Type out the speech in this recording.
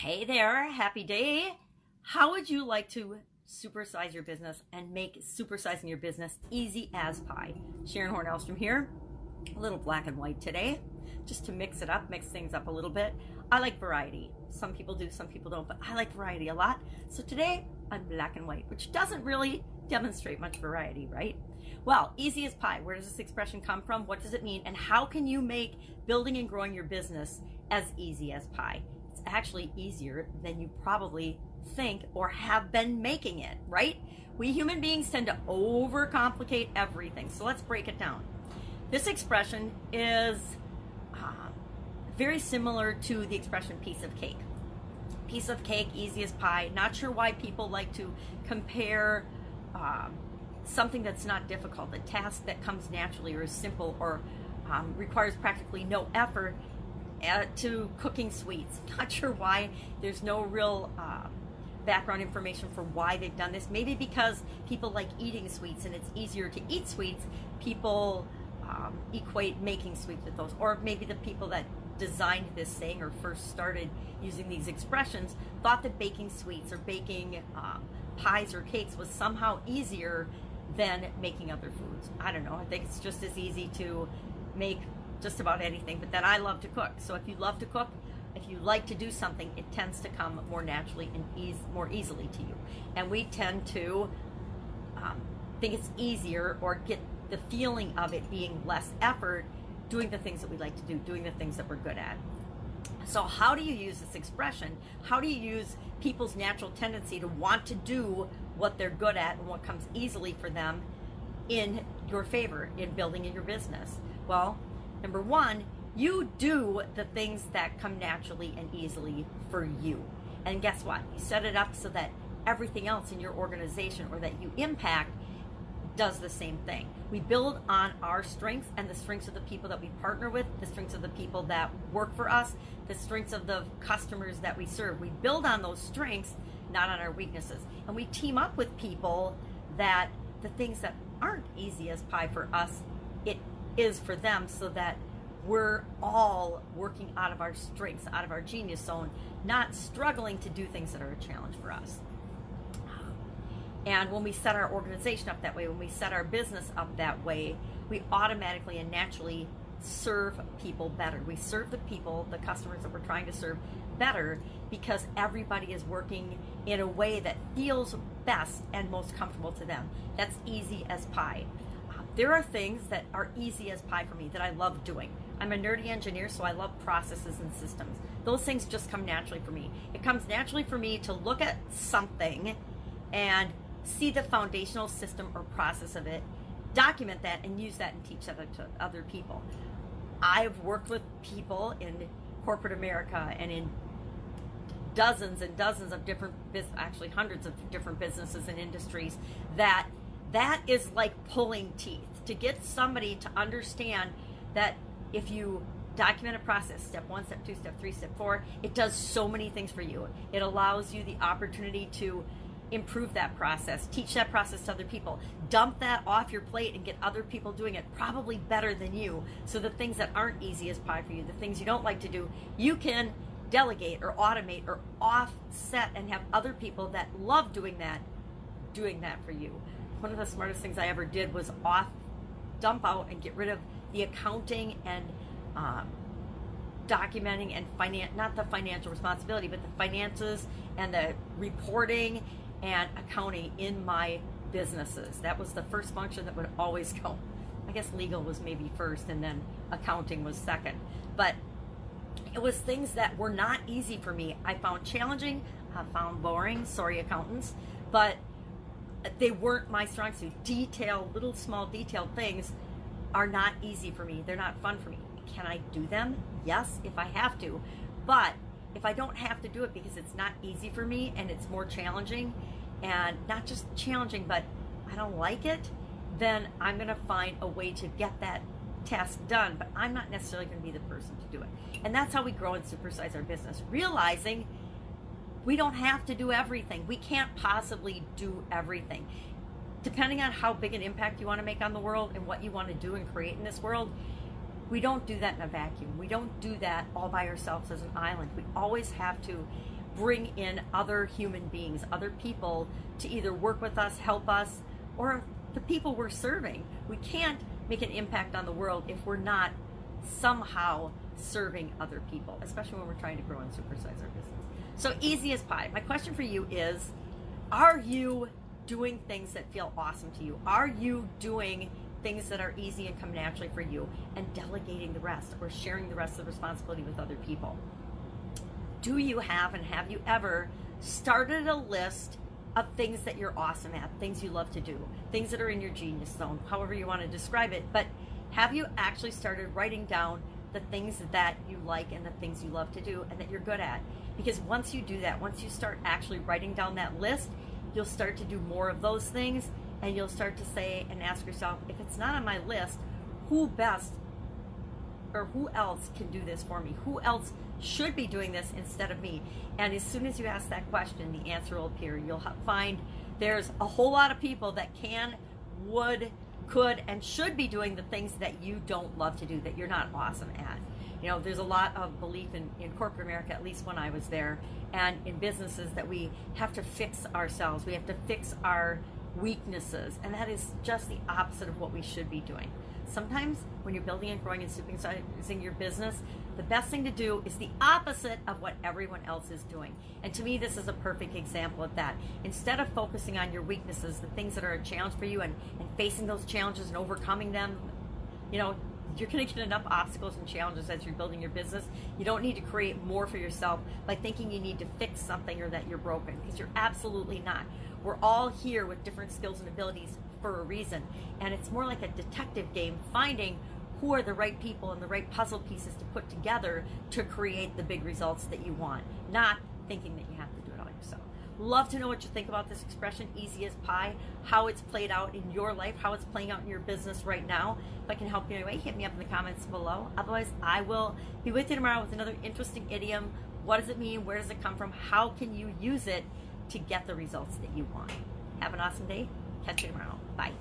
Hey there, happy day. How would you like to supersize your business and make supersizing your business easy as pie? Sharon Horne-Ellstrom here. A little black and white today, just to mix it up, mix things up a little bit. I like variety. Some people do, some people don't, but I like variety a lot. So today I'm black and white, which doesn't really demonstrate much variety, right? Well, easy as pie. Where does this expression come from? What does it mean? And how can you make building and growing your business as easy as pie? It's actually easier than you probably think or have been making it, right? We human beings tend to overcomplicate everything. So let's break it down. This expression is very similar to the expression piece of cake. Piece of cake, easy as pie. Not sure why people like to compare something that's not difficult, a task that comes naturally or is simple or requires practically no effort to cooking sweets. Not sure why. There's no real background information for why they've done this. Maybe because people like eating sweets and it's easier to eat sweets, people equate making sweets with those. Or maybe the people that designed this saying or first started using these expressions thought that baking sweets or baking pies or cakes was somehow easier than making other foods. I don't know. I think it's just as easy to make just about anything, but then I love to cook. So if you love to cook, if you like to do something, it tends to come more naturally and more easily to you. And we tend to think it's easier or get the feeling of it being less effort doing the things that we like to do, doing the things that we're good at. So how do you use this expression? How do you use people's natural tendency to want to do what they're good at and what comes easily for them in your favor in building in your business? Well, number one, you do the things that come naturally and easily for you. And guess what? You set it up so that everything else in your organization or that you impact does the same thing. We build on our strengths and the strengths of the people that we partner with, the strengths of the people that work for us, the strengths of the customers that we serve. We build on those strengths, not on our weaknesses. And we team up with people that the things that aren't easy as pie for us, it is for them, so that we're all working out of our strengths, out of our genius zone, not struggling to do things that are a challenge for us. And when we set our organization up that way, when we set our business up that way, we automatically and naturally serve people better. We serve the people, the customers that we're trying to serve better, because everybody is working in a way that feels best and most comfortable to them. That's easy as pie. There are things that are easy as pie for me that I love doing. I'm a nerdy engineer, so I love processes and systems. Those things just come naturally for me. It comes naturally for me to look at something and see the foundational system or process of it, document that, and use that and teach that to other people. I've worked with people in corporate America and in dozens and dozens of different, actually hundreds of different businesses and industries, that is like pulling teeth. To get somebody to understand that if you document a process, step 1, step 2, step 3, step 4, it does so many things for you. It allows you the opportunity to improve that process, teach that process to other people, dump that off your plate and get other people doing it probably better than you. So the things that aren't easy as pie for you, the things you don't like to do, you can delegate or automate or offset and have other people that love doing that for you. One of the smartest things I ever did was dump out and get rid of the accounting and documenting and not the financial responsibility, but the finances and the reporting and accounting in my businesses. That was the first function that would always go. I guess legal was maybe first and then accounting was second. But it was things that were not easy for me. I found challenging, I found boring, sorry accountants, but they weren't my strong suit. Little small detailed things are not easy for me. They're not fun for me. Can I do them? Yes, if I have to. But if I don't have to do it because it's not easy for me and it's more challenging, and not just challenging, but I don't like it, then I'm going to find a way to get that task done, but I'm not necessarily going to be the person to do it. And that's how we grow and supersize our business, realizing we don't have to do everything. We can't possibly do everything. Depending on how big an impact you want to make on the world and what you want to do and create in this world, We don't do that in a vacuum. We don't do that all by ourselves as an island. We always have to bring in other human beings, other people to either work with us, help us, or the people we're serving. We can't make an impact on the world if we're not somehow serving other people, especially when we're trying to grow and supersize our business. So easy as pie. My question for you is, are you doing things that feel awesome to you? Are you doing things that are easy and come naturally for you and delegating the rest or sharing the rest of the responsibility with other people? Do you have, and have you ever started a list of things that you're awesome at, things you love to do, things that are in your genius zone, however you want to describe it, but have you actually started writing down the things that you like and the things you love to do and that you're good at? Because once you do that, once you start actually writing down that list, you'll start to do more of those things, and you'll start to say and ask yourself, if it's not on my list, who best or who else can do this for me? Who else should be doing this instead of me? And as soon as you ask that question, the answer will appear. You'll find there's a whole lot of people that can, would, could, and should be doing the things that you don't love to do, that you're not awesome at. You know, there's a lot of belief in corporate America, at least when I was there, and in businesses, that we have to fix ourselves. We have to fix our weaknesses, and that is just the opposite of what we should be doing. Sometimes when you're building and growing and supersizing your business, the best thing to do is the opposite of what everyone else is doing. And to me, this is a perfect example of that. Instead of focusing on your weaknesses, the things that are a challenge for you, and facing those challenges and overcoming them, you know, you're going to get enough obstacles and challenges as you're building your business. You don't need to create more for yourself by thinking you need to fix something or that you're broken, because you're absolutely not. We're all here with different skills and abilities for a reason, and it's more like a detective game, finding who are the right people and the right puzzle pieces to put together to create the big results that you want, not thinking that you have to do it all yourself. Love to know what you think about this expression, easy as pie, how it's played out in your life, how it's playing out in your business right now. If I can help you in any way, hit me up in the comments below. Otherwise, I will be with you tomorrow with another interesting idiom. What does it mean? Where does it come from? How can you use it to get the results that you want? Have an awesome day. Catch you tomorrow. Bye.